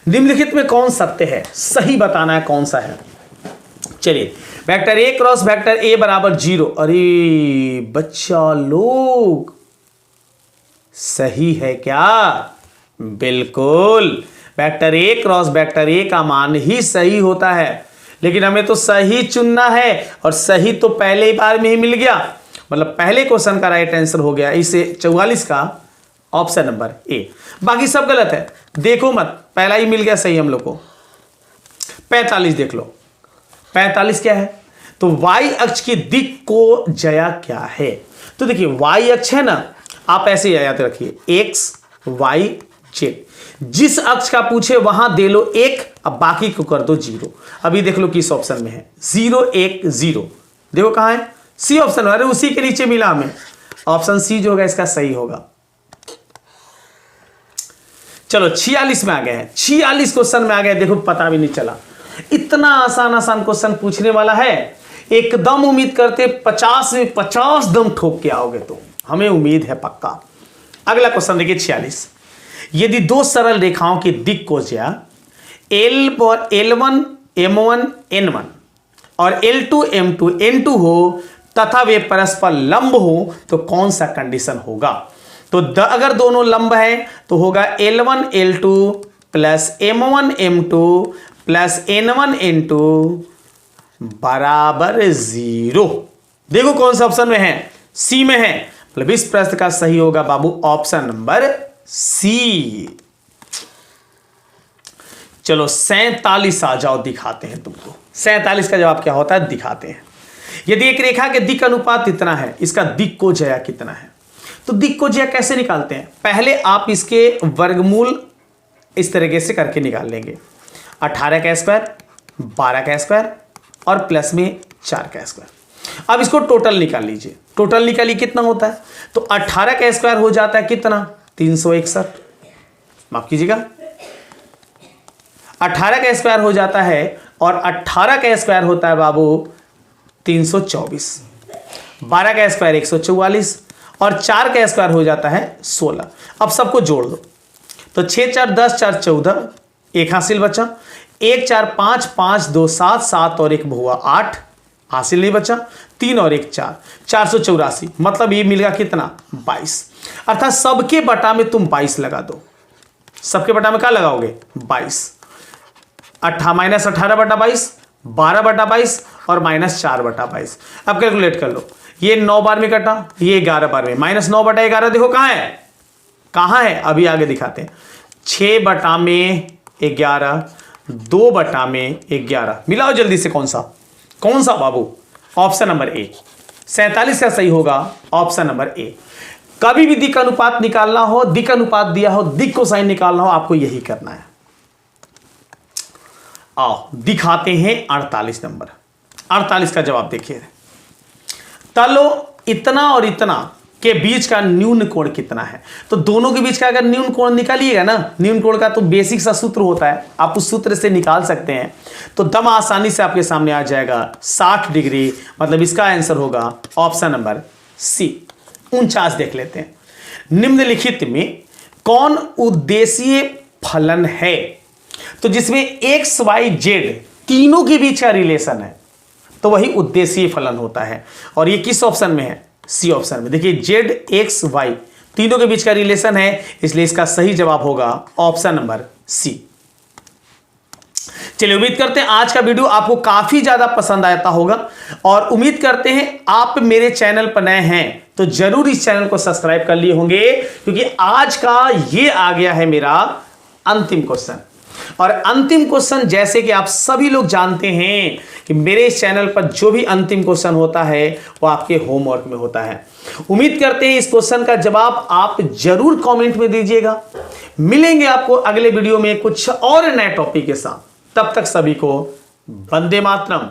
S1: निम्नलिखित में कौन सत्य है? सही बताना है कौन सा है। चलिए, vector A cross vector A बराबर 0। अरे बच्चा लोग, सही है क्या? बिल्कुल, vector A cross vector A का मान ही सही होता है। लेकिन हमें तो सही चुनना है, और सही तो पहले बार में ही मिल गया, मतलब पहले क्वेश्चन का राइट आंसर हो गया। इसे 44 का ऑप्शन नंबर ए। बाकी सब गलत है, देखो मत, पहला ही मिल गया सही हम लोग को। 45 देख लो। 45 क्या है? तो y अक्ष की दिक को जया क्या है? तो देखिए y अक्ष है ना, आप ऐसे याद रखिए, x y z। जिस अक्ष का पूछे वहां दे लो 1, अब बाकी को कर दो 0। अभी देख लो किस ऑप्शन में है, 0 1 0। देखो कहां है? C option. अरे उसी के नीचे मिला हमें, ऑप्शन सी जो होगा इसका सही होगा। चलो 46 में आ गए हैं। 46 क्वेश्चन में आ गए। देखो पता भी नहीं चला, इतना आसान आसान क्वेश्चन पूछने वाला है। एकदम उम्मीद करते 50 में 50 दम ठोक के आओगे, तो हमें उम्मीद है पक्का। अगला क्वेश्चन देखिए 46। यदि दो सरल रेखाओं की दिक को L1 M1 N1 और L2 M2 N2 हो तथा वे परस्पर लंब हो, तो कौन सा कंडीशन होगा? तो अगर दोनों लंब है तो होगा L1 L2 plus M1 M2 plus N1 N2 बराबर 0। देखो कौन सा ऑप्शन में है? सी में है। मतलब इस प्रश्न का सही होगा बाबू ऑप्शन नंबर सी। चलो 47 आ जाओ, दिखाते हैं तुमको 47 का जवाब क्या होता है, दिखाते हैं। यदि एक रेखा के दिक् अनुपात इतना है, इसका दिक्कोजया कितना है? तो दिक्कोजया कैसे निकालते हैं? पहले आप इसके वर्गमूल इस तरीके से करके निकाल लेंगे, 18 का स्क्वायर, 12 का स्क्वायर और प्लस में 4 का स्क्वायर। अब इसको टोटल निकाल लीजिए, टोटल निकालिए कितना होता है। तो 18 का स्क्वायर हो जाता है कितना? 361, माफ कीजिएगा, 18 का स्क्वायर हो जाता है और 18 का स्क्वायर होता है बाबू 324, 12 का स्क्वायर 144 और 4 का स्क्वायर हो जाता है 16। अब सबको जोड़ दो, तो 6 4 10 4 14, एक हासिल बचा, 1 4 5 5 2 7 7 और 1 हुआ 8, हासिल नहीं बचा, 3 और 1 4, 484। मतलब ये मिलेगा कितना? 22। अर्थात सबके बटा में तुम 22 लगा दो। सबके बटा में क्या लगाओगे? 22। माइनस 18 बटा 22, 12 बटा 22 और माइनस 4 बटा 22। अब कैलकुलेट कर लो, ये 9 बार में कटा, ये 11 बार में, माइनस 9 बटा 11 देखो कहाँ है, कहाँ है, अभी आगे दिखाते हैं। 6 बटा में 11, 2 बटा में 11, मिलाओ जल्दी से, कौन सा बाबू? ऑप्शन नंबर ए, 47 का सही होगा ऑप्शन नंबर ए। कभी भी दिक् अनुपात निकालना हो, दिक् अनुपात दिया हो, दिक् कोसाइन निकालना हो, आपको यही करना है। आओ दिखाते हैं 48 नंबर। 48 का जवाब देखिए, तलो इतना और इतना के बीच का न्यून कोण कितना है? तो दोनों के बीच का अगर न्यून कोण निकालिएगा ना, न्यून कोण का तो बेसिक सा सूत्र होता है, आप उस सूत्र से निकाल सकते हैं, तो दम आसानी से आपके सामने आ जाएगा 60 डिग्री। मतलब इसका आंसर होगा ऑप्शन नंबर सी, 49। देख लेते हैं, निम्नलिखित में कौन उद्देशीय फलन है? तो जिसमें एक्स वाई जेड तीनों के बीच का रिलेशन है, तो वही उद्देशीय फलन होता है। और ये किस ऑप्शन में है? सी ऑप्शन में। देखिए जेड एक्स वाई तीनों के बीच का रिलेशन है, इसलिए इसका सही जवाब होगा ऑप्शन नंबर सी। चलिए, उम्मीद करते हैं आज का वीडियो आपको काफी ज्यादा पसंद आता होगा और उम्मीद करते हैं आप मेरे चैनल पर नए हैं तो जरूर इस चैनल को सब्सक्राइब कर लिए होंगे, क्योंकि आज का ये आ गया है मेरा अंतिम क्वेश्चन। और अंतिम क्वेश्चन, जैसे कि आप सभी लोग जानते हैं कि मेरे इस चैनल पर जो भी अंतिम क्वेश्चन होता है वो आपके होमवर्क में होता है। उम्मीद करते हैं इस क्वेश्चन का जवाब आप जरूर कमेंट में दीजिएगा। मिलेंगे आपको अगले वीडियो में कुछ और नए टॉपिक के साथ। तब तक सभी को वंदे मातरम।